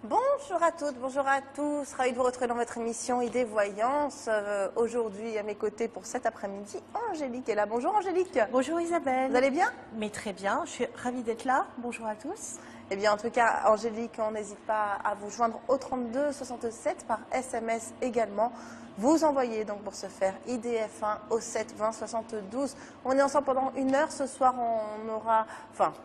Bonjour à toutes, bonjour à tous. Ravi de vous retrouver dans votre émission Idées Voyance. Aujourd'hui, à mes côtés pour cet après-midi, Angélique est là. Bonjour Angélique. Bonjour Isabelle. Vous allez bien? Mais très bien, je suis ravie d'être là. Bonjour à tous. Eh bien, en tout cas, Angélique, on n'hésite pas à vous joindre au 32 67 par SMS également. Vous envoyez donc pour ce faire IDF1 au 7 20 72. On est ensemble pendant 1 heure. Ce soir,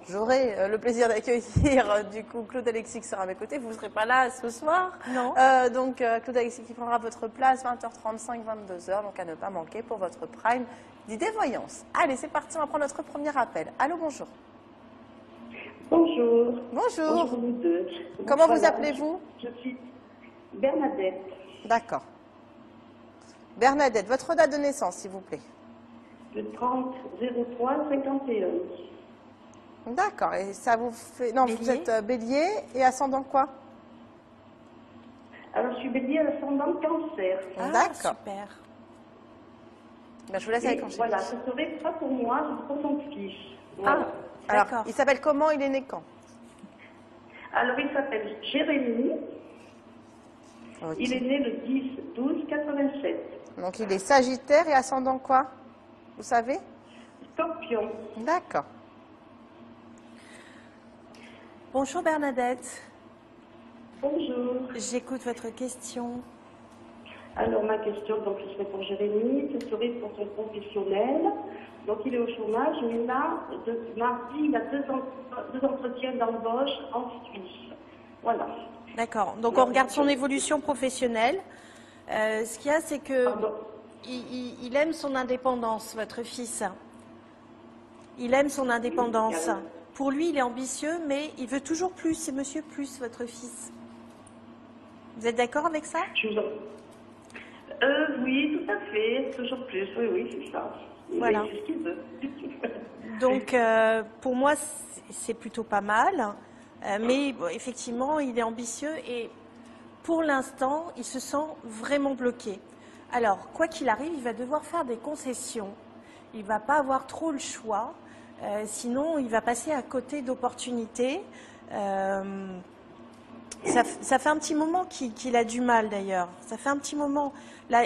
j'aurai le plaisir d'accueillir du coup Claude Alexis qui sera à mes côtés. Vous ne serez pas là ce soir. Non. Donc Claude Alexis qui prendra votre place 20h35, 22h. Donc à ne pas manquer pour votre prime d'idées voyance. Allez, c'est parti. On va prendre notre premier appel. Allô, bonjour. Bonjour. Bonjour. Bonjour vous deux. Comment Voilà, vous appelez-vous? Je suis Bernadette. D'accord. Bernadette, votre date de naissance, s'il vous plaît. Le 30 03 51. D'accord. Et ça vous fait... Non, Bélier. vous êtes bélier et ascendant quoi? Alors, je suis bélier à l'ascendant cancer. D'accord. Super. Ben, je vous laisse Et avec Angélique. voilà, ce serait pas pour moi, c'est pour mon fils. Voilà. Alors, D'accord. il s'appelle comment? Il est né quand? Alors, il s'appelle Jérémy. Ok. Il est né le 10/12/87. Donc, il est sagittaire et ascendant quoi? Vous savez? Scorpion. D'accord. Bonjour Bernadette. Bonjour. J'écoute votre question. Alors, ma question, donc, ce serait pour Jérémy, ce serait pour son professionnel. Donc, il est au chômage, mais là, mardi, il a deux entretiens d'embauche en Suisse. Voilà. D'accord. Donc on regarde son évolution professionnelle. Ce qu'il y a, c'est que Pardon. il aime son indépendance, votre fils. Il aime son indépendance. Oui. Pour lui, il est ambitieux, mais il veut toujours plus. C'est Monsieur Plus, votre fils. Vous êtes d'accord avec ça? Je vous en... oui, tout à fait. Toujours plus. Oui, oui, c'est ça. Voilà. Oui, c'est ce qu'il veut. Donc, pour moi, c'est plutôt pas mal. Mais bon, effectivement, il est ambitieux et pour l'instant, il se sent vraiment bloqué. Alors, quoi qu'il arrive, il va devoir faire des concessions. Il ne va pas avoir trop le choix. Sinon, il va passer à côté d'opportunités. Ça fait un petit moment qu'il a du mal, d'ailleurs. Ça fait un petit moment. Là,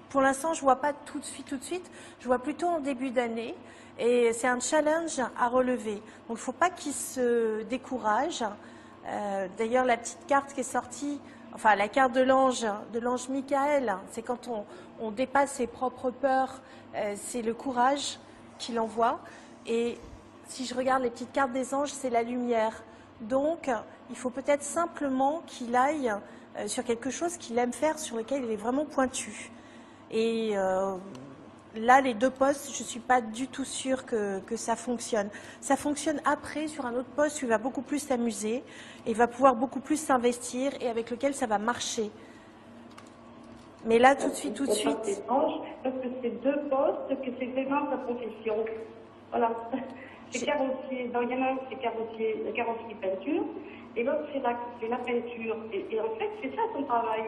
pour l'instant, je ne vois pas tout de suite. Je vois plutôt en début d'année. Et c'est un challenge à relever. Donc, il ne faut pas qu'il se décourage. D'ailleurs, la petite carte qui est sortie, enfin, la carte de l'ange Michael, c'est quand on dépasse ses propres peurs, c'est le courage qu'il envoie. Et si je regarde les petites cartes des anges, c'est la lumière. Donc, il faut peut-être simplement qu'il aille sur quelque chose qu'il aime faire, sur lequel il est vraiment pointu. Et là, les deux postes, je ne suis pas du tout sûre que ça fonctionne. Ça fonctionne après sur un autre poste où il va beaucoup plus s'amuser et va pouvoir beaucoup plus s'investir et avec lequel ça va marcher. Mais là, tout de suite. Parce que c'est deux postes, que c'est vraiment sa profession. Voilà. C'est carrossier. Donc, il y en a un, c'est carrosserie peinture, et l'autre, c'est la peinture. Et en fait, c'est ça son travail.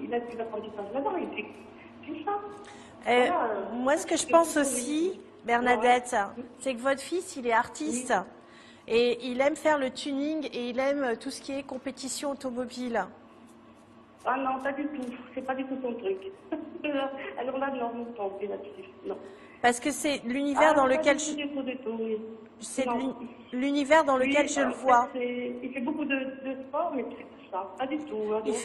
Il a plus d'apprentissage là-dedans. C'est ça. Voilà. Moi, ce que je pense aussi, Bernadette, c'est que votre fils, il est artiste. Oui. Et il aime faire le tuning et il aime tout ce qui est compétition automobile. Ah non, pas du tout. C'est pas du tout son truc. Alors là, non, vous pensez là-dessus. Non. Parce que c'est l'univers dans lequel c'est l'univers dans lequel je le vois. Il fait beaucoup de sport, mais c'est tout ça. Pas du tout. Hein. Il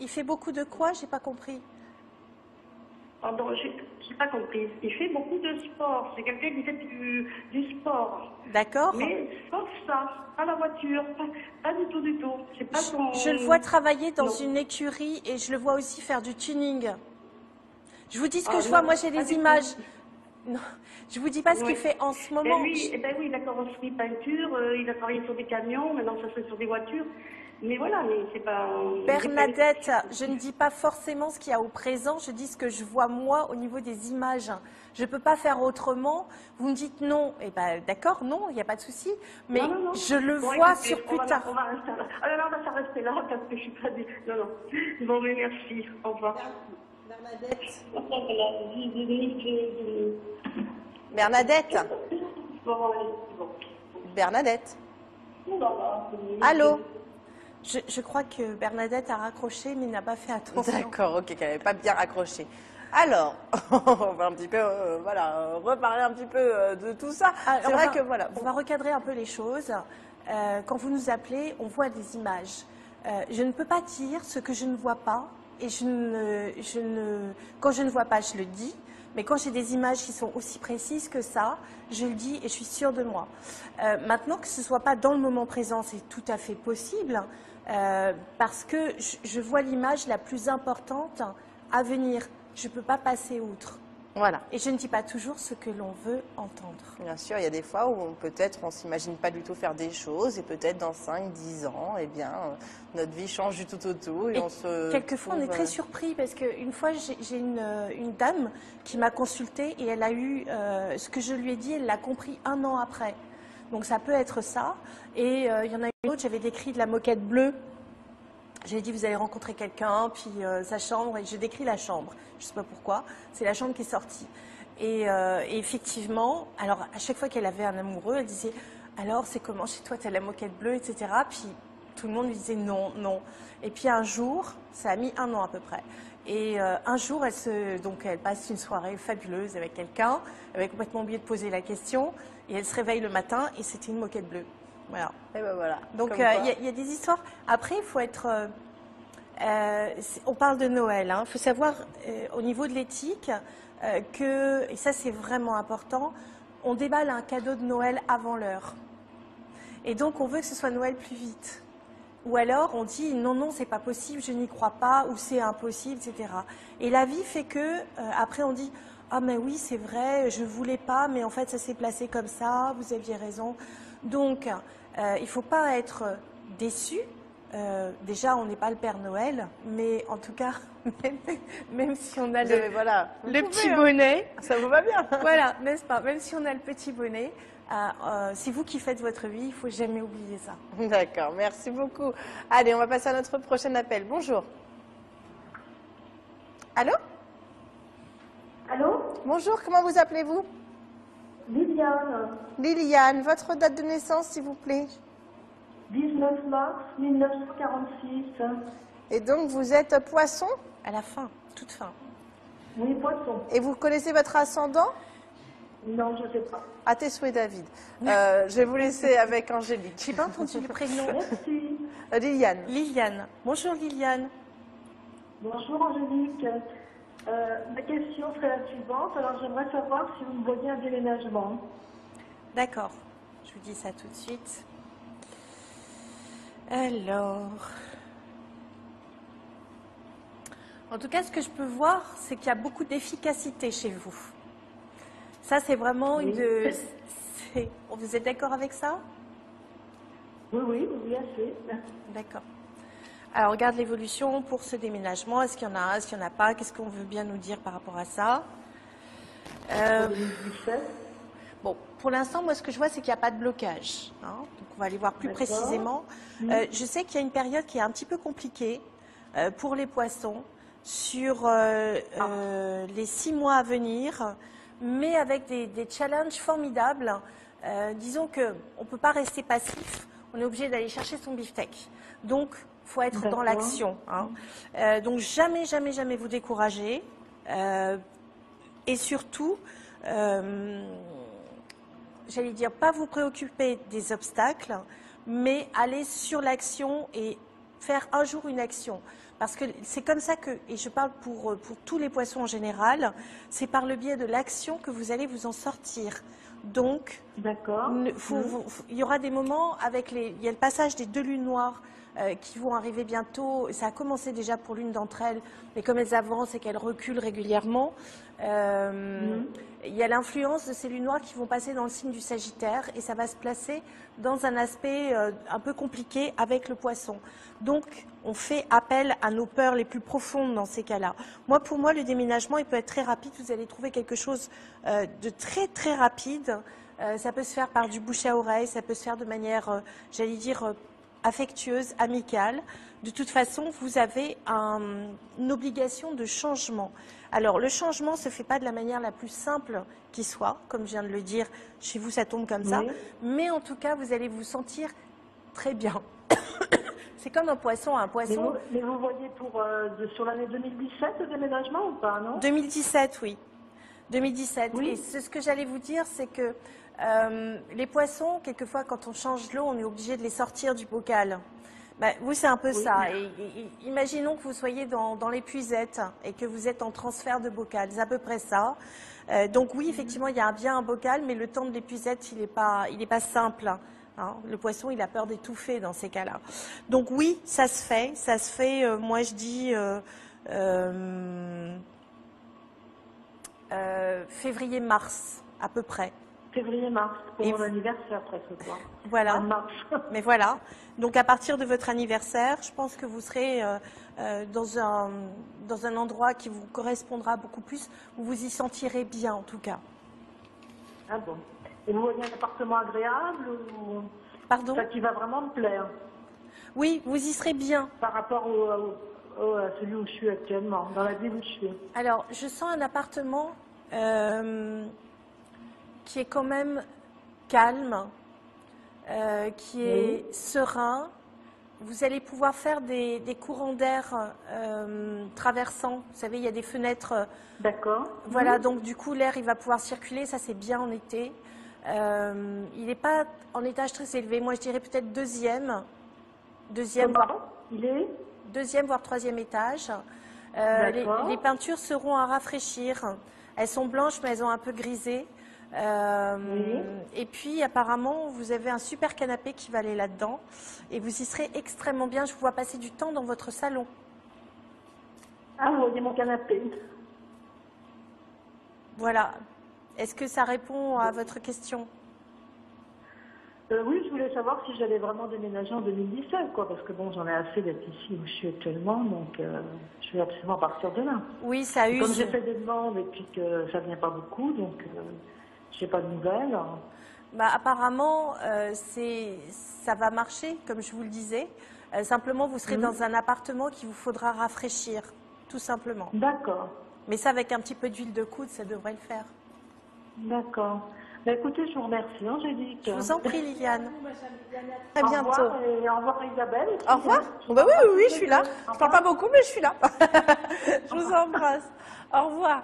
fait beaucoup de quoi? J'ai pas compris. Pardon, j'ai pas compris. Il fait beaucoup de sport. C'est quelqu'un qui fait du sport. D'accord. Mais sauf ça, pas la voiture, pas du tout, du tout. C'est pas son... Je le vois travailler dans Non. une écurie et je le vois aussi faire du tuning. Je vous dis ce que je non, vois, moi j'ai pas des du images. tout. Non, je vous dis pas ce qu'il fait en ce moment. Eh ben oui, la carrosserie peinture, il a travaillé sur des camions, maintenant ça serait sur des voitures. Mais voilà, mais c'est pas... Bernadette, je ne dis pas forcément ce qu'il y a au présent, je dis ce que je vois moi au niveau des images. Je ne peux pas faire autrement. Vous me dites non, eh ben d'accord, non, il n'y a pas de souci. Mais non. je le Bon, vois écoutez, sur plus tard. On va rester là. Ah non, on va s'arrêter là parce que je suis pas... Non. Bon, mais merci. Au revoir. Bernadette. Voilà, Bernadette. Bernadette. Allô? Je crois que Bernadette a raccroché, mais n'a pas fait attention. D'accord, ok, qu'elle n'avait pas bien raccroché. Alors, on va un petit peu, voilà, reparler un petit peu de tout ça. C'est vrai que voilà. On va recadrer un peu les choses. Quand vous nous appelez, on voit des images. Je ne peux pas dire ce que je ne vois pas, et quand je ne vois pas, je le dis. Mais quand j'ai des images qui sont aussi précises que ça, je le dis et je suis sûre de moi. Maintenant, que ce ne soit pas dans le moment présent, c'est tout à fait possible, parce que je vois l'image la plus importante à venir. Je ne peux pas passer outre. Voilà. Et je ne dis pas toujours ce que l'on veut entendre. Bien sûr, il y a des fois où peut-être on ne s'imagine pas du tout faire des choses et peut-être dans 5-10 ans, eh bien, notre vie change du tout au tout. Et quelquefois, on est très surpris parce qu'une fois, j'ai une dame qui m'a consultée et elle a eu ce que je lui ai dit, elle l'a compris 1 an après. Donc ça peut être ça. Et il y en a une autre, j'avais décrit de la moquette bleue. J'ai dit, vous allez rencontrer quelqu'un, puis sa chambre, et je décris la chambre. Je ne sais pas pourquoi, c'est la chambre qui est sortie. Et effectivement, alors à chaque fois qu'elle avait un amoureux, elle disait, alors c'est comment chez toi, tu as la moquette bleue, etc. Puis tout le monde lui disait non, non. Et puis un jour, ça a mis 1 an à peu près. Et un jour, elle passe une soirée fabuleuse avec quelqu'un, elle avait complètement oublié de poser la question, et elle se réveille le matin, et c'était une moquette bleue. Voilà. Et ben voilà. Donc il y a des histoires. Après, il faut être. On parle de Noël. Il faut savoir au niveau de l'éthique que, et ça c'est vraiment important, on déballe un cadeau de Noël avant l'heure. Et donc on veut que ce soit Noël plus vite. Ou alors on dit non, non, c'est pas possible, je n'y crois pas, ou c'est impossible, etc. Et la vie fait que après on dit ah mais oui c'est vrai, je voulais pas, mais en fait ça s'est placé comme ça, vous aviez raison. Donc il ne faut pas être déçu. Déjà, on n'est pas le Père Noël, mais en tout cas, même si on a le petit bonnet, ça vous va bien. Voilà, n'est-ce pas? Même si on a le petit bonnet, c'est vous qui faites votre vie, il ne faut jamais oublier ça. D'accord, merci beaucoup. Allez, on va passer à notre prochain appel. Bonjour. Allô? Allô? Bonjour, comment vous appelez-vous? Liliane. Liliane, votre date de naissance, s'il vous plaît? 19 mars 1946. Et donc, vous êtes poisson? À la fin, toute fin. Oui, poisson. Et vous connaissez votre ascendant? Non, je ne sais pas. À tes souhaits, David. Je vais vous laisser avec Angélique. Je n'ai pas entendu le prénom. Merci. Liliane. Liliane. Bonjour Liliane. Bonjour Angélique. Ma question serait la suivante. Alors, j'aimerais savoir si vous me voyez un déménagement. D'accord. Je vous dis ça tout de suite. Alors, en tout cas, ce que je peux voir, c'est qu'il y a beaucoup d'efficacité chez vous. Ça, c'est vraiment oui. Vous êtes d'accord avec ça? Oui, assez. D'accord. Alors, regarde l'évolution pour ce déménagement. Est-ce qu'il y en a un, est-ce qu'il n'y en a pas? Qu'est-ce qu'on veut bien nous dire par rapport à ça? 2017. Bon, pour l'instant, moi, ce que je vois, c'est qu'il n'y a pas de blocage. Hein. Donc, on va aller voir plus précisément. Je sais qu'il y a une période qui est un petit peu compliquée pour les poissons sur les 6 mois à venir, mais avec des challenges formidables. Disons qu'on ne peut pas rester passif, on est obligé d'aller chercher son beefsteak. Donc, il faut être dans l'action. Hein. Donc, jamais, jamais, jamais vous décourager. Et surtout, j'allais dire, pas vous préoccuper des obstacles, mais aller sur l'action et faire un jour une action. Parce que c'est comme ça que, et je parle pour tous les poissons en général, c'est par le biais de l'action que vous allez vous en sortir. Donc, il y aura des moments il y a le passage des 2 lunes noires qui vont arriver bientôt. Ça a commencé déjà pour l'une d'entre elles, mais comme elles avancent et qu'elles reculent régulièrement, il y a l'influence de ces lunes noires qui vont passer dans le signe du Sagittaire et ça va se placer dans un aspect un peu compliqué avec le poisson. Donc, on fait appel à nos peurs les plus profondes dans ces cas-là. Pour moi, le déménagement, il peut être très rapide. Vous allez trouver quelque chose de très, très rapide. Ça peut se faire par du bouche à oreille, ça peut se faire de manière, j'allais dire, affectueuse, amicale. De toute façon, vous avez une obligation de changement. Alors, le changement ne se fait pas de la manière la plus simple qui soit, comme je viens de le dire, chez vous ça tombe comme ça, mais en tout cas, vous allez vous sentir très bien. C'est comme un poisson. Mais vous voyez sur l'année 2017 le déménagement ou pas, non? 2017, oui. 2017. Oui. Et ce que j'allais vous dire, c'est que les poissons, quelquefois, quand on change l'eau, on est obligé de les sortir du bocal. Ben, vous, c'est un peu ça. Et imaginons que vous soyez dans l'épuisette et que vous êtes en transfert de bocal. C'est à peu près ça. Donc oui, effectivement, il y a bien un bocal, mais le temps de l'épuisette, il n'est pas simple. Hein. Le poisson, il a peur d'étouffer dans ces cas-là. Donc oui, ça se fait. Ça se fait, moi, je dis février-mars, à peu près. Février-mars, pour mon anniversaire, presque. Voilà. Mars. Mais voilà. Donc à partir de votre anniversaire, je pense que vous serez dans un endroit qui vous correspondra beaucoup plus, où vous y sentirez bien en tout cas. Ah bon. Et vous voyez un appartement agréable ou... Pardon? Ça qui va vraiment me plaire. Oui, vous y serez bien. Par rapport à celui où je suis actuellement, dans la ville où je suis. Alors, je sens un appartement qui est quand même calme, qui est serein. Vous allez pouvoir faire des courants d'air traversants. Vous savez, il y a des fenêtres. D'accord. Voilà, donc du coup, l'air, il va pouvoir circuler. Ça, c'est bien en été. Il n'est pas en étage très élevé. Moi, je dirais peut-être deuxième, Il est deuxième voire troisième étage. Les peintures seront à rafraîchir. Elles sont blanches, mais elles ont un peu grisé. Et puis, apparemment, vous avez un super canapé qui va aller là-dedans. Et vous y serez extrêmement bien. Je vous vois passer du temps dans votre salon. Ah, vous voyez mon canapé. Voilà. Est-ce que ça répond à votre question? Oui, je voulais savoir si j'allais vraiment déménager en 2017, quoi, parce que bon, j'en ai assez d'être ici où je suis actuellement, donc je vais absolument partir demain. Oui, ça use. Comme j'ai fait des demandes et puis que ça vient pas beaucoup, donc j'ai pas de nouvelles. Bah, apparemment, ça va marcher, comme je vous le disais. Simplement, vous serez dans un appartement qu'il vous faudra rafraîchir, tout simplement. D'accord. Mais ça, avec un petit peu d'huile de coude, ça devrait le faire. D'accord. Bah, écoutez, je vous remercie, Angélique. Je vous en prie, Liliane. À bientôt. Au revoir, Isabelle. Au revoir. Bah oui, je suis là. Je parle pas beaucoup, mais je suis là. Je vous embrasse. Au revoir.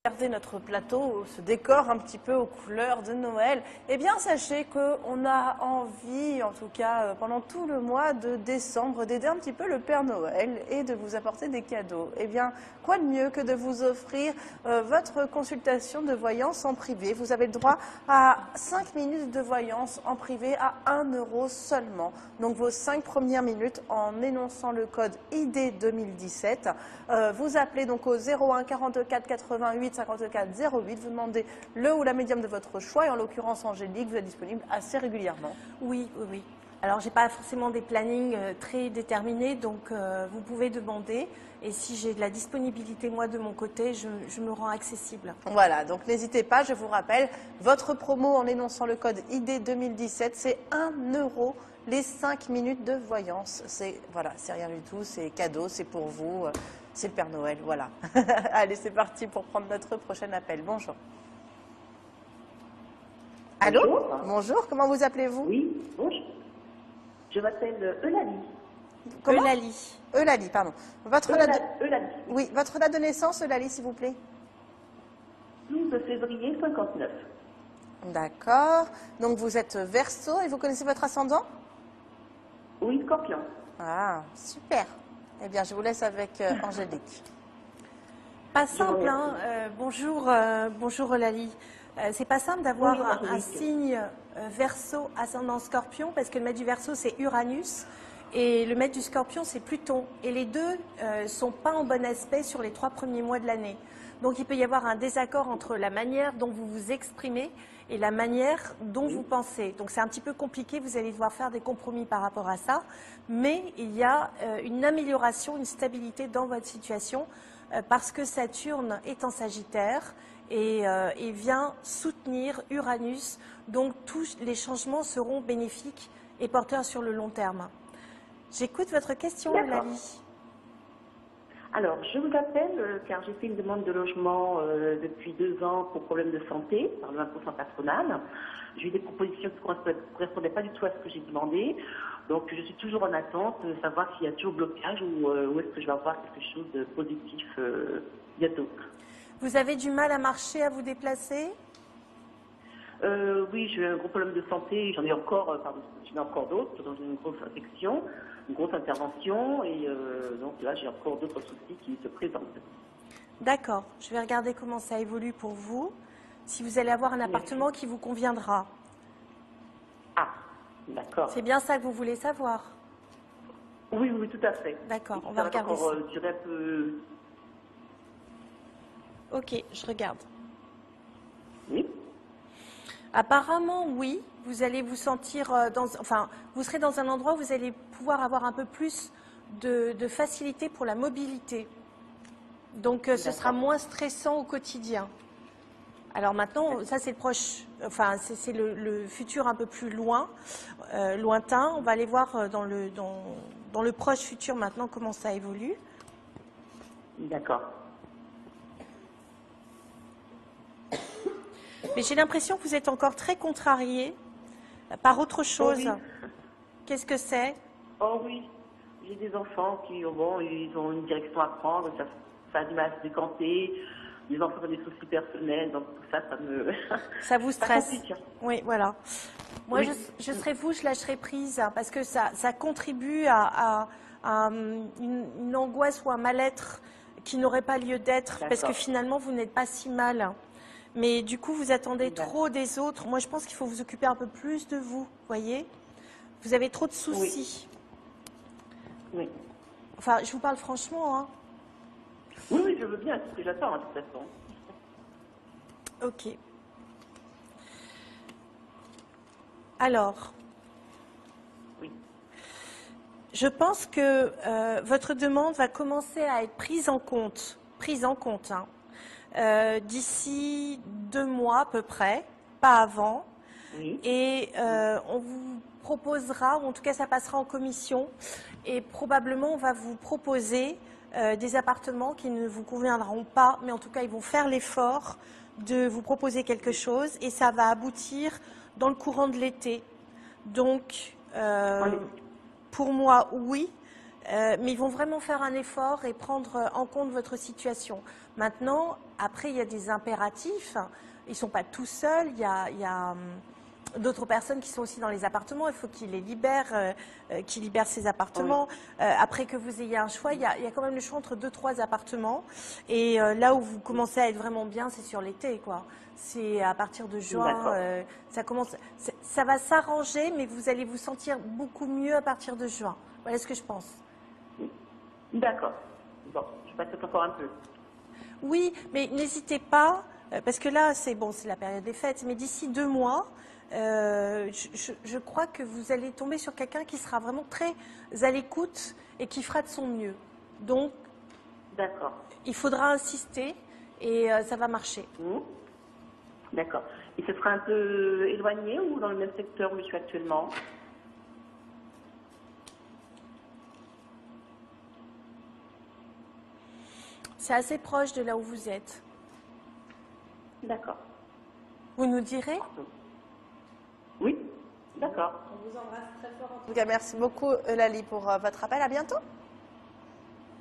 Regardez notre plateau, ce décor un petit peu aux couleurs de Noël. Eh bien, sachez qu'on a envie, en tout cas pendant tout le mois de décembre, d'aider un petit peu le Père Noël et de vous apporter des cadeaux. Eh bien, quoi de mieux que de vous offrir votre consultation de voyance en privé. Vous avez le droit à 5 minutes de voyance en privé à 1 € seulement. Donc, vos 5 premières minutes en énonçant le code ID 2017. Vous appelez donc au 01 44 88 54 08. Vous demandez le ou la médium de votre choix et en l'occurrence Angélique, vous êtes disponible assez régulièrement. Oui. Alors, j'ai pas forcément des plannings très déterminés, donc vous pouvez demander. Et si j'ai de la disponibilité, moi, de mon côté, je me rends accessible. Voilà, donc n'hésitez pas, je vous rappelle, votre promo en énonçant le code ID 2017, c'est 1 € les 5 minutes de voyance. C'est rien du tout, c'est cadeau, c'est pour vous, c'est le Père Noël, voilà. Allez, c'est parti pour prendre notre prochain appel. Bonjour. Allô? Bonjour, comment vous appelez-vous? Oui, bonjour. Je m'appelle Eulalie. Comment? Eulalie. Eulalie, pardon. Eulalie. Oui, votre date de naissance, Eulalie, s'il vous plaît. 12 février 59. D'accord. Donc vous êtes Verseau et vous connaissez votre ascendant? Oui, Scorpion. Ah, super. Eh bien, je vous laisse avec Angélique. Pas simple, hein. Bonjour Eulalie. C'est pas simple d'avoir un signe Verseau ascendant Scorpion parce que le maître du Verseau c'est Uranus et le maître du Scorpion c'est Pluton et les deux sont pas en bon aspect sur les 3 premiers mois de l'année. Donc il peut y avoir un désaccord entre la manière dont vous vous exprimez et la manière dont vous pensez. Donc c'est un petit peu compliqué, vous allez devoir faire des compromis par rapport à ça, mais il y a une amélioration, une stabilité dans votre situation parce que Saturne est en Sagittaire et vient soutenir Uranus. Donc tous les changements seront bénéfiques et porteurs sur le long terme. J'écoute votre question, D'accord. Eulalie. Alors, je vous appelle car j'ai fait une demande de logement depuis 2 ans pour problème de santé par le 1% patronal. J'ai eu des propositions qui ne correspondaient pas du tout à ce que j'ai demandé. Donc, je suis toujours en attente de savoir s'il y a toujours blocage ou est-ce que je vais avoir quelque chose de positif bientôt. Vous avez du mal à marcher, à vous déplacer? Oui, j'ai eu un gros problème de santé. J'en ai encore d'autres dans une grosse infection, une grosse intervention. Et donc là, j'ai encore d'autres soucis qui se présentent. D'accord, je vais regarder comment ça évolue pour vous, si vous allez avoir un appartement qui vous conviendra. Ah, d'accord. C'est bien ça que vous voulez savoir? Oui, oui, tout à fait. D'accord, on Ça va regarder encore ça. durer un peu. Ok, je regarde. Oui. Apparemment, oui, vous allez vous sentir vous serez dans un endroit où vous allez pouvoir avoir un peu plus de facilité pour la mobilité. Donc, ce sera moins stressant au quotidien. Alors maintenant, ça c'est le proche, c'est le futur un peu plus lointain. On va aller voir dans le proche futur maintenant comment ça évolue. D'accord. Mais j'ai l'impression que vous êtes encore très contrarié par autre chose. Oh oui. Qu'est-ce que c'est? Oh oui, j'ai des enfants qui ils ont une direction à prendre, ça a du mal à se décanter. Les enfants ont des soucis personnels, donc tout ça, ça me. Ça vous stresse? complique. Oui, voilà. Moi, Oui. je serais vous, je lâcherais prise parce que ça contribue à une angoisse ou un mal-être qui n'aurait pas lieu d'être parce que D'accord. finalement, vous n'êtes pas si mal. Mais du coup, vous attendez trop des autres. Moi, je pense qu'il faut vous occuper un peu plus de vous, voyez? Vous avez trop de soucis. Oui. Enfin, je vous parle franchement, hein. Oui, oui, je veux bien, c'est ce que j'attends, de toute façon. Ok. Alors, Oui. je pense que votre demande va commencer à être prise en compte, hein, d'ici 2 mois à peu près, pas avant. Oui. Et on vous proposera, ou en tout cas ça passera en commission, et probablement on va vous proposer des appartements qui ne vous conviendront pas, mais en tout cas ils vont faire l'effort de vous proposer quelque chose et ça va aboutir dans le courant de l'été. Donc, pour moi, oui, mais ils vont vraiment faire un effort et prendre en compte votre situation. Maintenant, après, il y a des impératifs. Ils ne sont pas tout seuls. Il y a d'autres personnes qui sont aussi dans les appartements. Il faut qu'ils les libèrent, qu'ils libèrent ces appartements. Après que vous ayez un choix, il y a quand même le choix entre 2-3 appartements. Et là où vous commencez à être vraiment bien, c'est sur l'été, quoi. C'est à partir de juin, ça va s'arranger, mais vous allez vous sentir beaucoup mieux à partir de juin. Voilà ce que je pense. D'accord. Bon, je passe encore un peu. Oui, mais n'hésitez pas, parce que là, c'est la période des fêtes, mais d'ici 2 mois, je crois que vous allez tomber sur quelqu'un qui sera vraiment très à l'écoute et qui fera de son mieux. Donc, D'accord. il faudra insister et ça va marcher. D'accord. Et ce sera un peu éloigné ou dans le même secteur où je suis actuellement? C'est assez proche de là où vous êtes. D'accord. Vous nous direz? Oui, d'accord. On vous embrasse très fort. En tout cas, merci beaucoup, Eulalie, pour votre appel. À bientôt.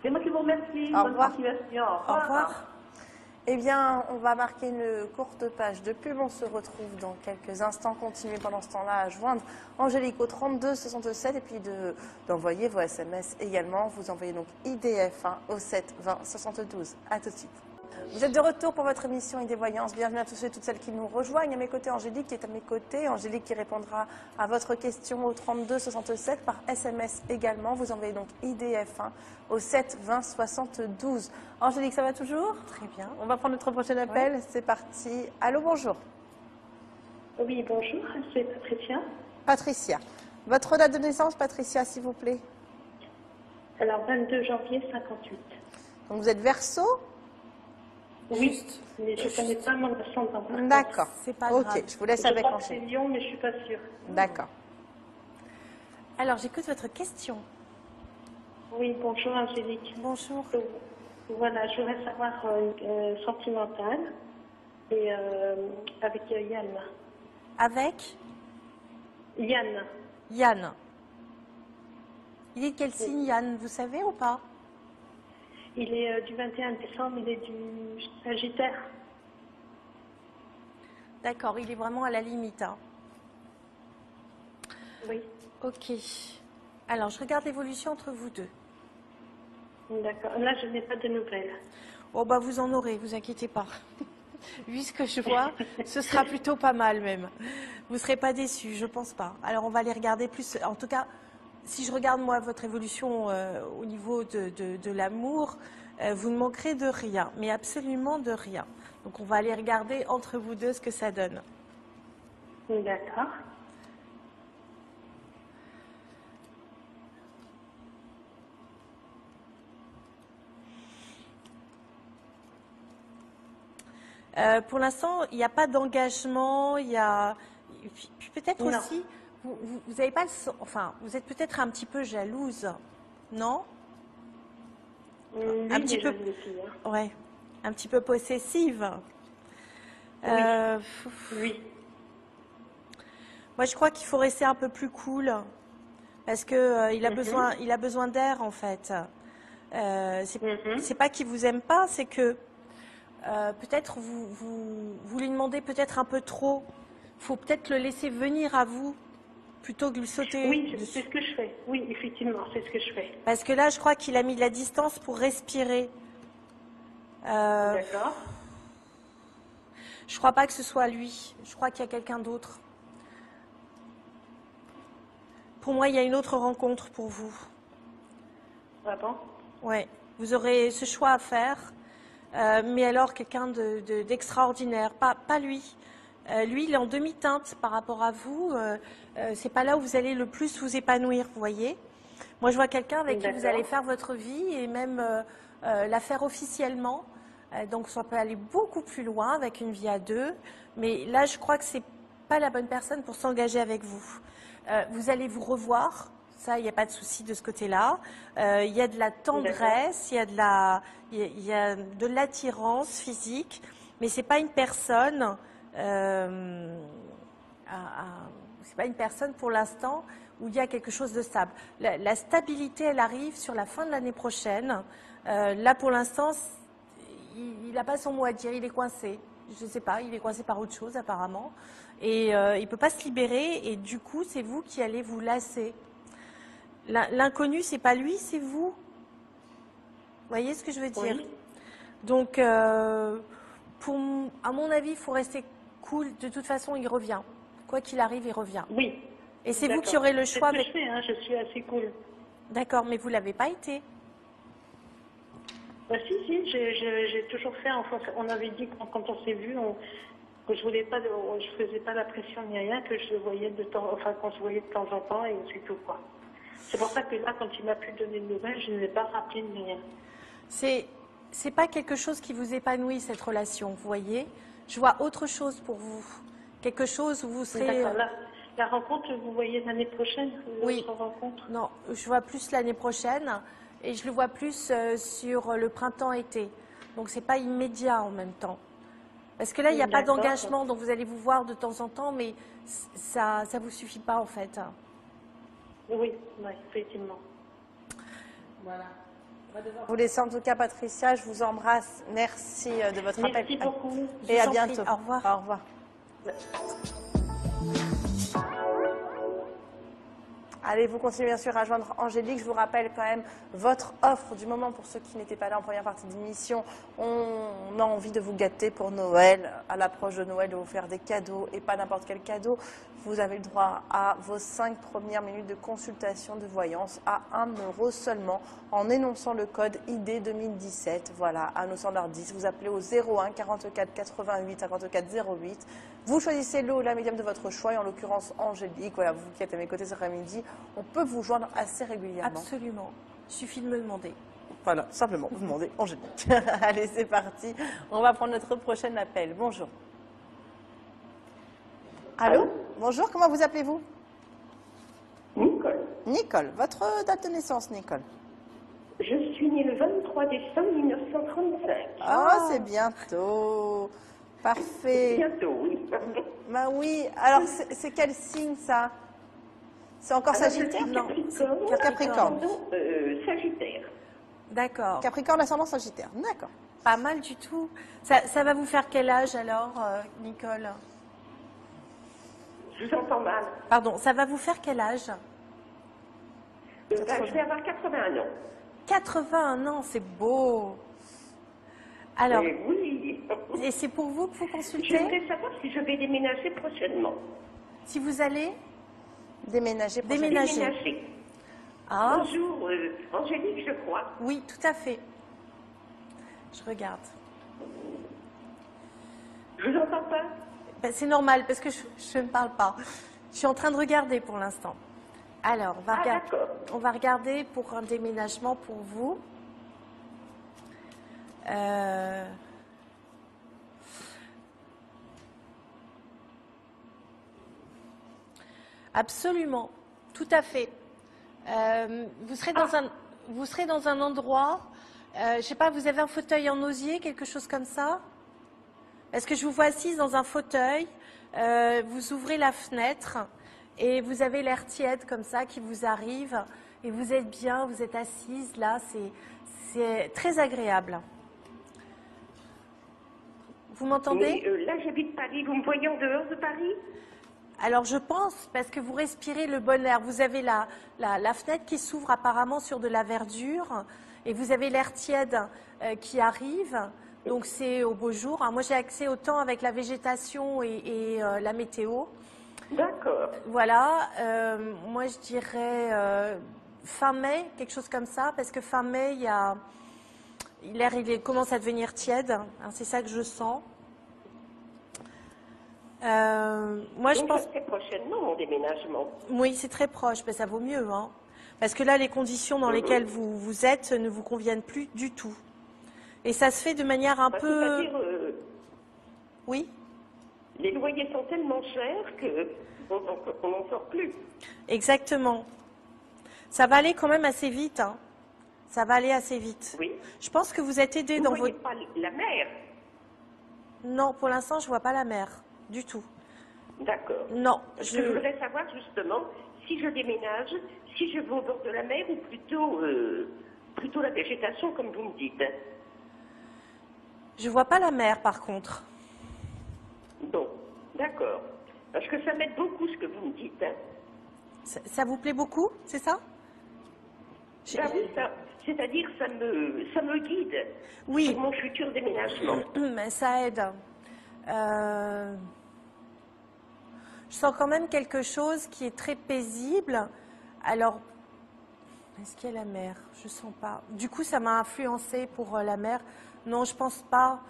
C'est moi qui vous remercie. Au Bonne revoir. continuation. Au revoir. Eh bien, on va marquer une courte page de pub. On se retrouve dans quelques instants. Continuez pendant ce temps-là à joindre Angélique au 32 67 et puis d'envoyer vos SMS également. Vous envoyez donc IDF au 7 20 72. À tout de suite. Vous êtes de retour pour votre émission Idées Voyance. Bienvenue à tous ceux et toutes celles qui nous rejoignent. À mes côtés, Angélique qui est à mes côtés. Angélique qui répondra à votre question au 32 67 par SMS également. Vous envoyez donc IDF au 7 20 72. Angélique, ça va toujours? Très bien. On va prendre notre prochain appel. Ouais. C'est parti. Allô, bonjour. Oui, bonjour. C'est Patricia. Patricia. Votre date de naissance, Patricia, s'il vous plaît? Alors, 22 janvier 58. Donc, vous êtes Verseau? Oui, Juste. mais je ne connais pas mon ascendant. D'accord. C'est pas Ok, grave. je vous laisse Je avec crois que c'est Angélique. Lyon, mais je ne suis pas sûre. D'accord. Alors, j'écoute votre question. Oui, bonjour Angélique. Bonjour. Voilà, je voudrais savoir sentimental et avec Yann. Avec Yann, Yann. Il est de quel signe, Yann, vous savez ou pas? il est du 21 décembre, il est du Sagittaire. D'accord, il est vraiment à la limite, hein. Oui, Ok. Alors, je regarde l'évolution entre vous deux. d'accord. Là, je n'ai pas de nouvelles. Oh, bah, vous en aurez, vous inquiétez pas. Vu ce que je vois, ce sera plutôt pas mal même. Vous ne serez pas déçus, je pense pas. Alors, on va les regarder plus. En tout cas, si je regarde, moi, votre évolution au niveau de l'amour, vous ne manquerez de rien, mais absolument de rien. Donc, on va aller regarder entre vous deux ce que ça donne. D'accord. Pour l'instant, il n'y a pas d'engagement, il y a... Puis peut-être Non. aussi, vous avez pas enfin, vous êtes peut-être un petit peu jalouse, non? Lui, Un petit il est peu. jaloux aussi, hein. Ouais, un petit peu possessive. Oui. Euh, Oui. Moi, je crois qu'il faut rester un peu plus cool parce que il a besoin d'air en fait. C'est pas qu'il vous aime pas, c'est que peut-être vous lui demandez peut-être un peu trop. Faut peut-être le laisser venir à vous plutôt que lui sauter Oui, dessus. c'est ce que je fais. Oui, effectivement, c'est ce que je fais. Parce que là, je crois qu'il a mis de la distance pour respirer. D'accord. Je crois pas que ce soit lui. Je crois qu'il y a quelqu'un d'autre. Pour moi, il y a une autre rencontre pour vous. Ah bon? Ouais, vous aurez ce choix à faire, mais alors quelqu'un d'extraordinaire, pas lui. Lui, il est en demi-teinte par rapport à vous. C'est pas là où vous allez le plus vous épanouir, vous voyez. Moi, je vois quelqu'un avec qui vous D'accord. allez faire votre vie et même la faire officiellement. Donc, ça peut aller beaucoup plus loin avec une vie à deux. Mais là, je crois que c'est pas la bonne personne pour s'engager avec vous. Vous allez vous revoir. Ça, il n'y a pas de souci de ce côté-là. Il y a de la tendresse, il y a de l'attirance physique, mais c'est pas une personne. C'est pas une personne pour l'instant où il y a quelque chose de stable. La stabilité, elle arrive sur la fin de l'année prochaine. Là, pour l'instant, il n'a pas son mot à dire. Il est coincé. Je ne sais pas. Il est coincé par autre chose apparemment, et il ne peut pas se libérer. Et du coup, c'est vous qui allez vous lasser. L'inconnu, c'est pas lui, c'est vous. Vous voyez ce que je veux dire? Oui. Donc, à mon avis, il faut rester cool. De toute façon, il revient. Quoi qu'il arrive, il revient. Oui. Et c'est vous D'accord. qui aurez le choix. C'est ce que je fais, hein, je suis assez cool. D'accord, mais vous l'avez pas été. Bah, si, j'ai toujours fait. Enfin, on avait dit quand on s'est vu, que je voulais pas, je faisais pas la pression ni rien, que je le voyais qu'on se voyait de temps en temps et c'est tout quoi. C'est pour ça que là, quand il m'a pu donner de nouvelles, je ne l'ai pas rappelé ni rien. C'est pas quelque chose qui vous épanouit cette relation, vous voyez. Je vois autre chose pour vous. Quelque chose où vous serez. D'accord. La rencontre, vous voyez l'année prochaine, Oui. notre rencontre. Non, je vois plus l'année prochaine et je le vois plus sur le printemps-été. Donc c'est pas immédiat en même temps. Parce que là, il n'y a pas D'accord. d'engagement, donc vous allez vous voir de temps en temps, mais ça vous suffit pas en fait. Oui, effectivement. Voilà. Vous laissez en tout cas, Patricia, je vous embrasse. Merci de votre appel. Merci beaucoup. Et Je à vous en prie. bientôt. Au revoir. Au revoir. Allez, vous continuez bien sûr à joindre Angélique. Je vous rappelle quand même votre offre du moment pour ceux qui n'étaient pas là en première partie d'émission. On a envie de vous gâter pour Noël, à l'approche de Noël, de vous faire des cadeaux et pas n'importe quel cadeau. Vous avez le droit à vos 5 premières minutes de consultation de voyance à 1 € seulement en énonçant le code ID 2017. Voilà, à nos standards 10. Vous appelez au 01 44 88 54 08. Vous choisissez le ou la médium de votre choix et en l'occurrence Angélique. Voilà, vous qui êtes à mes côtés cet après-midi, on peut vous joindre assez régulièrement. Absolument. Il suffit de me demander. Voilà, tout simplement, vous demandez Angélique. Allez, c'est parti. On va prendre notre prochain appel. Bonjour. Allô? Bonjour, comment vous appelez-vous? Nicole. Nicole. Votre date de naissance, Nicole? Je suis née le 23 décembre 1935. Ah, c'est bientôt. Parfait. Bientôt, oui. Ben oui. Alors, c'est quel signe, ça? C'est encore Alors, Sagittaire? je suis Capricorne. Capricorne. Sagittaire. D'accord. Capricorne, ascendant Sagittaire. D'accord. Pas mal du tout. Ça va vous faire quel âge alors, Nicole? Je vous entends mal. Pardon, ça va vous faire quel âge? Je vais avoir 81 ans. 81 ans, c'est beau. Alors, Mais oui. et c'est pour vous que vous consultez? J'aimerais savoir si je vais déménager prochainement. Si vous allez Déménager. prochainement. déménager. Ah, Bonjour, Angélique, je crois. oui, tout à fait. Je regarde. Je vous entends pas. Ben, c'est normal parce que je ne parle pas. Je suis en train de regarder pour l'instant. Alors, D'accord. on va regarder pour un déménagement pour vous. Absolument, tout à fait. Vous serez dans un endroit, je sais pas, vous avez un fauteuil en osier, quelque chose comme ça? Est-ce que je vous vois assise dans un fauteuil? Vous ouvrez la fenêtre et vous avez l'air tiède comme ça qui vous arrive et vous êtes bien, vous êtes assise là, c'est très agréable. Vous m'entendez? Mais là, j'habite Paris. Vous me voyez en dehors de Paris? Alors je pense, parce que vous respirez le bon air, vous avez la fenêtre qui s'ouvre apparemment sur de la verdure et vous avez l'air tiède qui arrive, donc c'est au beau jour. Moi j'ai accès au temps avec la végétation et la météo. D'accord. Voilà, moi je dirais fin mai, quelque chose comme ça, parce que fin mai, l'air commence à devenir tiède, hein, c'est ça que je sens. Moi, je Donc, pense. ça serait prochainement mon déménagement. Oui, c'est très proche, mais ça vaut mieux, hein. Parce que là, les conditions dans lesquelles vous êtes ne vous conviennent plus du tout. Et ça se fait de manière un peu. C'est-à-dire, Oui, les loyers sont tellement chers qu'on n'en sort plus. exactement. Ça va aller quand même assez vite, hein. Ça va aller assez vite. Oui. Je pense que vous êtes aidé Vous dans ne voyez votre. pas la mer? Non, pour l'instant, je vois pas la mer du tout. D'accord. Non, Je voudrais savoir justement si je déménage, si je vais au bord de la mer ou plutôt la végétation comme vous me dites. je vois pas la mer par contre. Bon, d'accord. Parce que ça m'aide beaucoup ce que vous me dites. Ça vous plaît beaucoup, c'est ça? Ah oui, c'est-à-dire ça me guide Oui. sur mon futur déménagement. Mais ça aide. Je sens quand même quelque chose qui est très paisible. Alors, est-ce qu'il y a la mer? Je sens pas. Du coup, ça m'a influencé pour la mer. Non, je pense pas.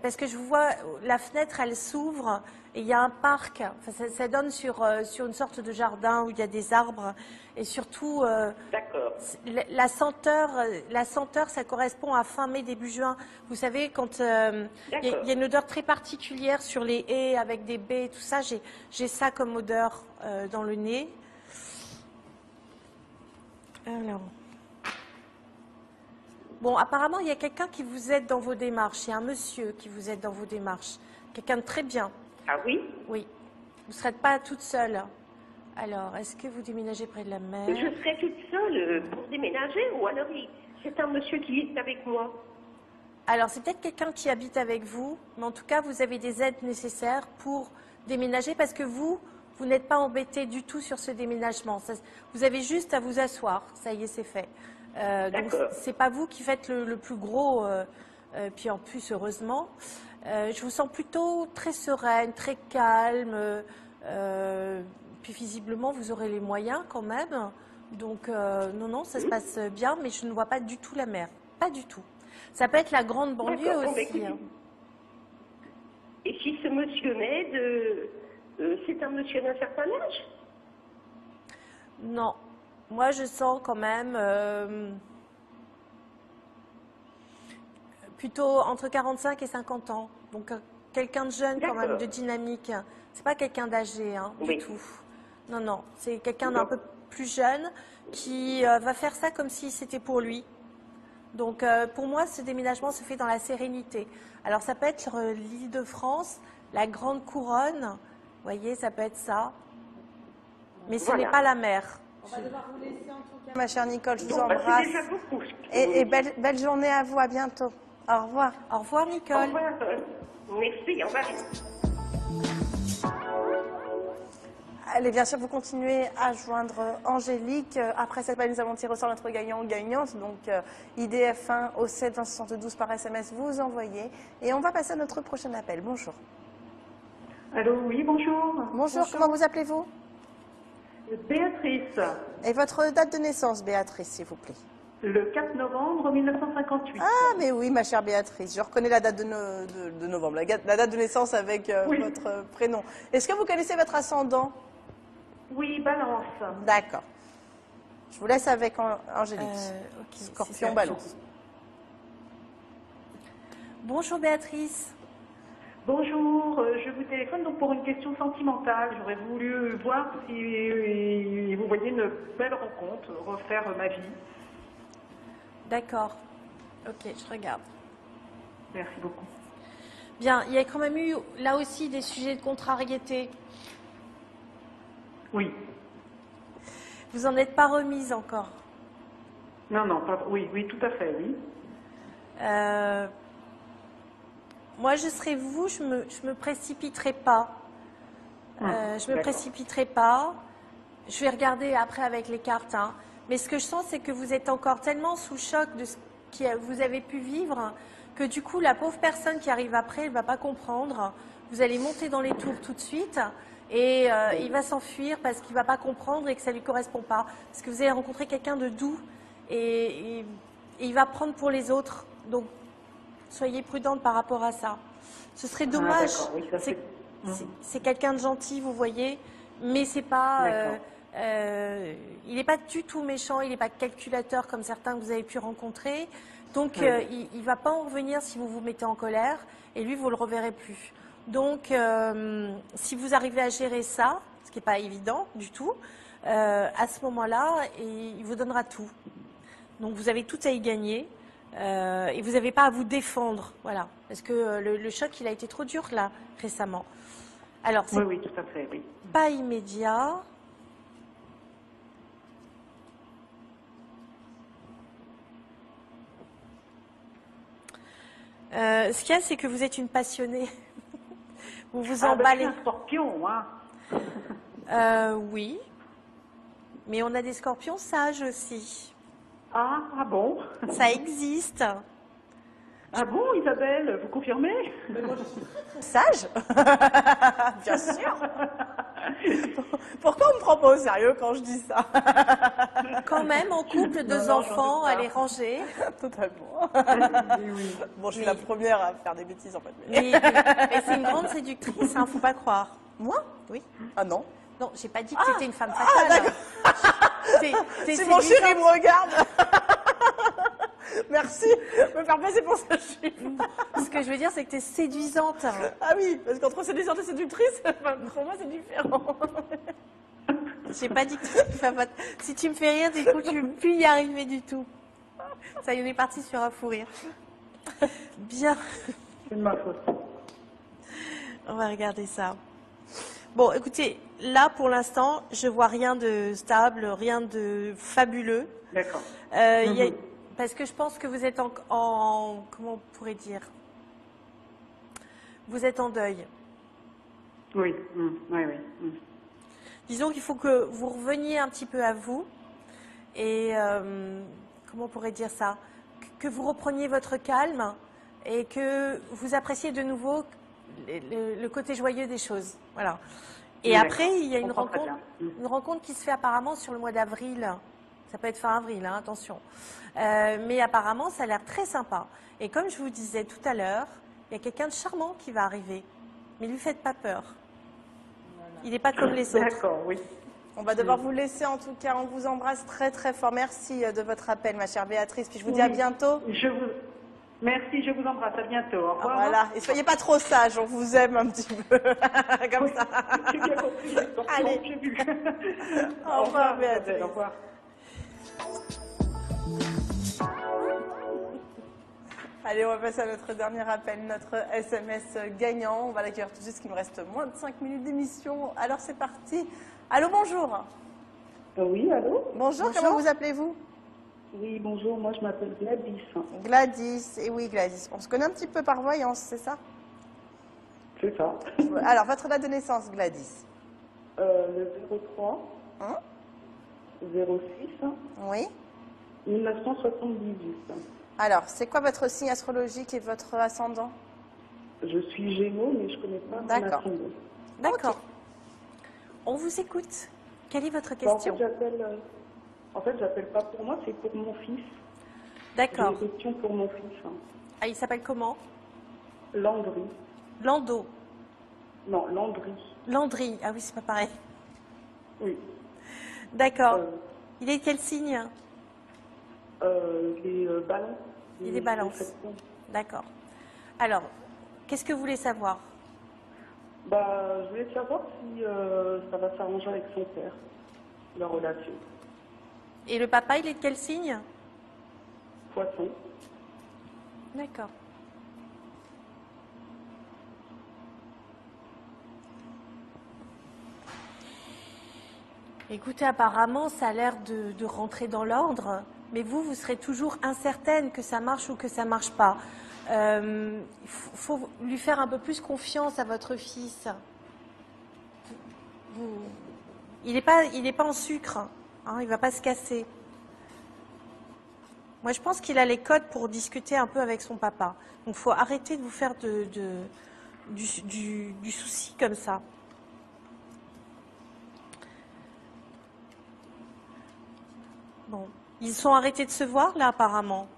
Parce que je vois, la fenêtre, elle s'ouvre et il y a un parc. Enfin, ça donne sur une sorte de jardin où il y a des arbres. Et surtout, D'accord. la senteur, ça correspond à fin mai, début juin. Vous savez, quand il y a une odeur très particulière sur les haies avec des baies, tout ça, j'ai ça comme odeur dans le nez. Alors. Bon, apparemment, il y a quelqu'un qui vous aide dans vos démarches. Il y a un monsieur qui vous aide dans vos démarches. Quelqu'un de très bien. Ah oui? Oui. Vous ne serez pas toute seule. Alors, est-ce que vous déménagez près de la mer? Je serai toute seule pour déménager ou alors c'est un monsieur qui est avec moi? Alors, c'est peut-être quelqu'un qui habite avec vous, mais en tout cas, vous avez des aides nécessaires pour déménager parce que vous n'êtes pas embêté du tout sur ce déménagement. Vous avez juste à vous asseoir. Ça y est, c'est fait. Donc, c'est pas vous qui faites le plus gros, puis en plus, heureusement. Je vous sens plutôt très sereine, très calme. Puis visiblement, vous aurez les moyens quand même. Donc, non, ça se passe bien, mais je ne vois pas du tout la mer. Pas du tout. Ça peut être la grande banlieue aussi. Hein. Et si ce monsieur m'aide, c'est un monsieur d'un certain âge? Non. Moi, je sens quand même plutôt entre 45 et 50 ans. Donc quelqu'un de jeune quand même, de dynamique. C'est pas quelqu'un d'âgé du tout. Non, non, c'est quelqu'un d'un peu plus jeune qui va faire ça comme si c'était pour lui. Donc pour moi, ce déménagement se fait dans la sérénité. Alors ça peut être sur l'Île-de-France, la Grande Couronne, vous voyez, ça peut être ça. Mais ce n'est pas la mer. On va devoir vous laisser en tout cas, ma chère Nicole, je vous Bon, bah, embrasse. c'est déjà beaucoup. Et belle journée à vous, à bientôt. Au revoir. Au revoir, Au Nicole. revoir. Merci, au revoir. Allez, bien sûr, vous continuez à joindre Angélique. Après cette balle, nous allons tirer au sort notre gagnant ou gagnante. Donc, IDF1 au 7 20 72 par SMS, vous envoyez. Et on va passer à notre prochain appel. Bonjour. Allô, oui, bonjour. Bonjour, comment vous appelez-vous? Béatrice, Et votre date de naissance, Béatrice, s'il vous plaît. le 4 novembre 1958. Ah, mais oui, ma chère Béatrice, je reconnais la date de novembre, la date de naissance avec Oui. votre prénom. Est-ce que vous connaissez votre ascendant? Oui, balance. D'accord. Je vous laisse avec Angélique. Ok, Scorpion, c'est balance. Bonjour Béatrice. Bonjour, je vous téléphone donc pour une question sentimentale. J'aurais voulu voir si vous voyez une belle rencontre, refaire ma vie. D'accord. Ok, je regarde. Merci beaucoup. Bien, il y a quand même eu là aussi des sujets de contrariété. Oui. Vous en êtes pas remise encore. Non, non, pas, oui, tout à fait, oui. Moi, je serais vous, je me précipiterai pas. Je me précipiterai pas. Je vais regarder après avec les cartes. Mais ce que je sens, c'est que vous êtes encore tellement sous le choc de ce que vous avez pu vivre que du coup, la pauvre personne qui arrive après, elle ne va pas comprendre. Vous allez monter dans les tours tout de suite et il va s'enfuir parce qu'il ne va pas comprendre et que ça ne lui correspond pas. Parce que vous allez rencontrer quelqu'un de doux et il va prendre pour les autres. Donc, soyez prudente par rapport à ça. Ce serait dommage. d'accord, oui, ça fait- C'est quelqu'un de gentil, vous voyez, mais c'est pas. Il n'est pas du tout méchant, il n'est pas calculateur comme certains que vous avez pu rencontrer. Donc, il ne va pas en revenir si vous vous mettez en colère, et lui, vous ne le reverrez plus. Donc, si vous arrivez à gérer ça, ce qui n'est pas évident du tout, à ce moment-là, il vous donnera tout. Donc, vous avez tout à y gagner. Et vous n'avez pas à vous défendre, voilà, parce que le choc il a été trop dur là récemment. Alors c'est Oui, tout à fait, oui. pas immédiat. Ce qu'il y a, c'est que vous êtes une passionnée. Vous vous emballez. Je suis un scorpion, Oui, mais on a des scorpions sages aussi. Ah bon? Ça existe. Ah bon, Isabelle, vous confirmez? Sage? Bien sûr. Pourquoi on me prend pas au sérieux quand je dis ça? Quand même, en couple, deux Non, enfants, j'en doute pas. à les ranger. Totalement. Oui. Bon, je suis la première à faire des bêtises en fait. Mais c'est une grande séductrice, faut pas croire. Moi? Oui. Ah non. Non, j'ai pas dit que c'était une femme fatale. Si mon chéri me regarde. Merci de me faire passer pour ça. Ce que je veux dire, c'est que tu es séduisante. Ah oui, parce qu'entre séduisante et séductrice, pour moi c'est différent. J'ai pas dit que c'était une femme fatale. Si tu me fais rire, du coup, tu ne peux plus y arriver du tout. Ça y est, on est parti sur un fou rire. Bien. C'est de ma faute. On va regarder ça. Bon, écoutez, là, pour l'instant, je vois rien de stable, rien de fabuleux. D'accord. Parce que je pense que vous êtes comment on pourrait dire? Vous êtes en deuil. Oui, oui. Disons qu'il faut que vous reveniez un petit peu à vous et, comment on pourrait dire ça? Que vous repreniez votre calme et que vous appréciez de nouveau le côté joyeux des choses. Voilà. Et après, il y a une rencontre qui se fait apparemment sur le mois d'avril. Ça peut être fin avril, attention. Mais apparemment, ça a l'air très sympa. Et comme je vous disais tout à l'heure, il y a quelqu'un de charmant qui va arriver. Mais ne lui faites pas peur. Il n'est pas comme les autres. D'accord, oui. On va devoir vous laisser en tout cas. On vous embrasse très très fort. Merci de votre appel, ma chère Béatrice. Puis je vous dis à bientôt. Merci, je vous embrasse. À bientôt. Au revoir. Voilà, et soyez pas trop sages, on vous aime un petit peu. Comme ça. J'ai bien compris. Allez. J'ai vu. Au revoir, Béatrice. Au revoir. Allez, on va passer à notre dernier appel, notre SMS gagnant. On va l'accueillir tout de suite, parce qu'il me reste moins de 5 minutes d'émission. Alors c'est parti. Allô, bonjour. Oui, allô? Bonjour, comment vous appelez-vous? Oui, bonjour, moi je m'appelle Gladys. Gladys, et oui Gladys. On se connaît un petit peu par voyance, c'est ça? C'est ça. Alors, votre date de naissance, Gladys? Le 03 Hein? 06 Oui. 1978. Alors, c'est quoi votre signe astrologique et votre ascendant? Je suis Gémeaux, mais je ne connais pas mon D'accord. ascendant. D'accord. On vous écoute. Quelle est votre Bah, question? en fait, j'appelle pas pour moi, c'est pour mon fils. D'accord. J'ai une question pour mon fils. Ah, il s'appelle comment? Landry. Lando. Non, Landry. Landry. Ah oui, c'est pas pareil. Oui. D'accord. Il est quel signe? Les balances. Il est balance. D'accord. Alors, qu'est-ce que vous voulez savoir? Bah, je voulais savoir si ça va s'arranger avec son père, leur relation. Et le papa, il est de quel signe? Poisson. D'accord. Écoutez, apparemment, ça a l'air de rentrer dans l'ordre, mais vous serez toujours incertaine que ça marche ou que ça marche pas. Il faut lui faire un peu plus confiance à votre fils. Il n'est pas en sucre, hein, il ne va pas se casser. Moi, je pense qu'il a les codes pour discuter un peu avec son papa. Donc, il faut arrêter de vous faire du souci comme ça. Bon, ils sont arrêtés de se voir, là, apparemment.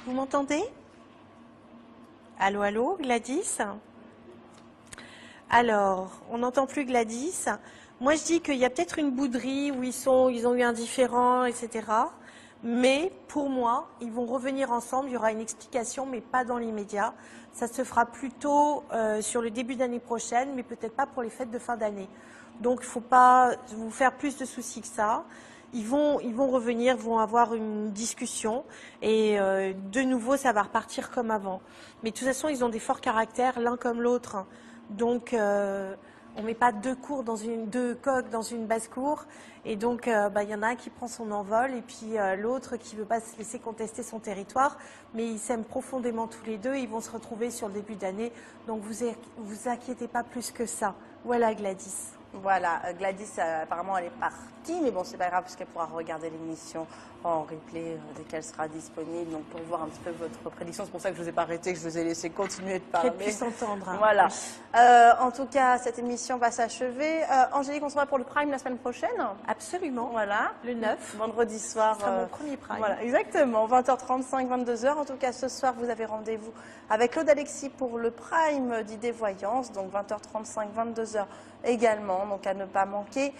Vous m'entendez? Allô, allô, Gladys? Alors, on n'entend plus Gladys. Moi, je dis qu'il y a peut-être une bouderie où ils ont eu un différend, etc. Mais pour moi, ils vont revenir ensemble. Il y aura une explication, mais pas dans l'immédiat. Ça se fera plutôt sur le début d'année prochaine, mais peut-être pas pour les fêtes de fin d'année. Donc, il ne faut pas vous faire plus de soucis que ça. Ils vont revenir, vont avoir une discussion et de nouveau, ça va repartir comme avant. Mais de toute façon, ils ont des forts caractères, l'un comme l'autre. Donc, on ne met pas deux coqs dans une basse-cour. Et donc, y en a un qui prend son envol et puis l'autre qui ne veut pas se laisser contester son territoire. Mais ils s'aiment profondément tous les deux et ils vont se retrouver sur le début d'année. Donc, vous inquiétez pas plus que ça. Voilà, Gladys. Voilà, Gladys, apparemment, elle est partie, mais bon, c'est pas grave, parce qu'elle pourra regarder l'émission en replay dès qu'elle sera disponible. Donc, pour voir un petit peu votre prédiction, c'est pour ça que je ne vous ai pas arrêté, que je vous ai laissé continuer de parler. Qu'elle puisse entendre. Hein. Voilà. En tout cas, cette émission va s'achever. Angélique, on se revoit pour le Prime la semaine prochaine. Absolument. Voilà. Le 9. Vendredi soir. Ce sera mon premier Prime. Voilà, exactement. 20h35, 22h. En tout cas, ce soir, vous avez rendez-vous avec Claude Alexis pour le Prime d'Idées Voyance. Donc, 20h35, 22h également. Donc, à ne pas manquer.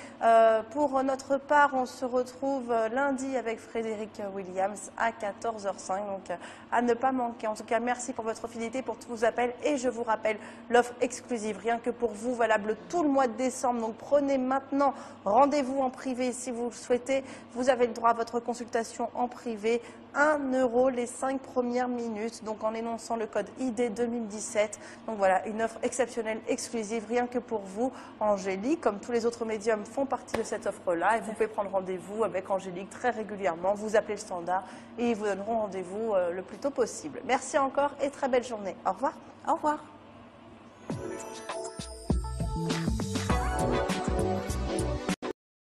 Pour notre part, on se retrouve lundi avec Frédéric Williams à 14h05. Donc, à ne pas manquer. En tout cas, merci pour votre fidélité, pour tous vos appels. Et je vous rappelle l'offre exclusive, rien que pour vous, valable tout le mois de décembre. Donc, prenez maintenant rendez-vous en privé si vous le souhaitez. Vous avez le droit à votre consultation en privé. 1 € les 5 premières minutes, donc en énonçant le code ID 2017. Donc voilà, une offre exceptionnelle, exclusive, rien que pour vous. Angélique, comme tous les autres médiums, font partie de cette offre-là et vous pouvez prendre rendez-vous avec Angélique très régulièrement. Vous appelez le standard et ils vous donneront rendez-vous le plus tôt possible. Merci encore et très belle journée. Au revoir. Au revoir.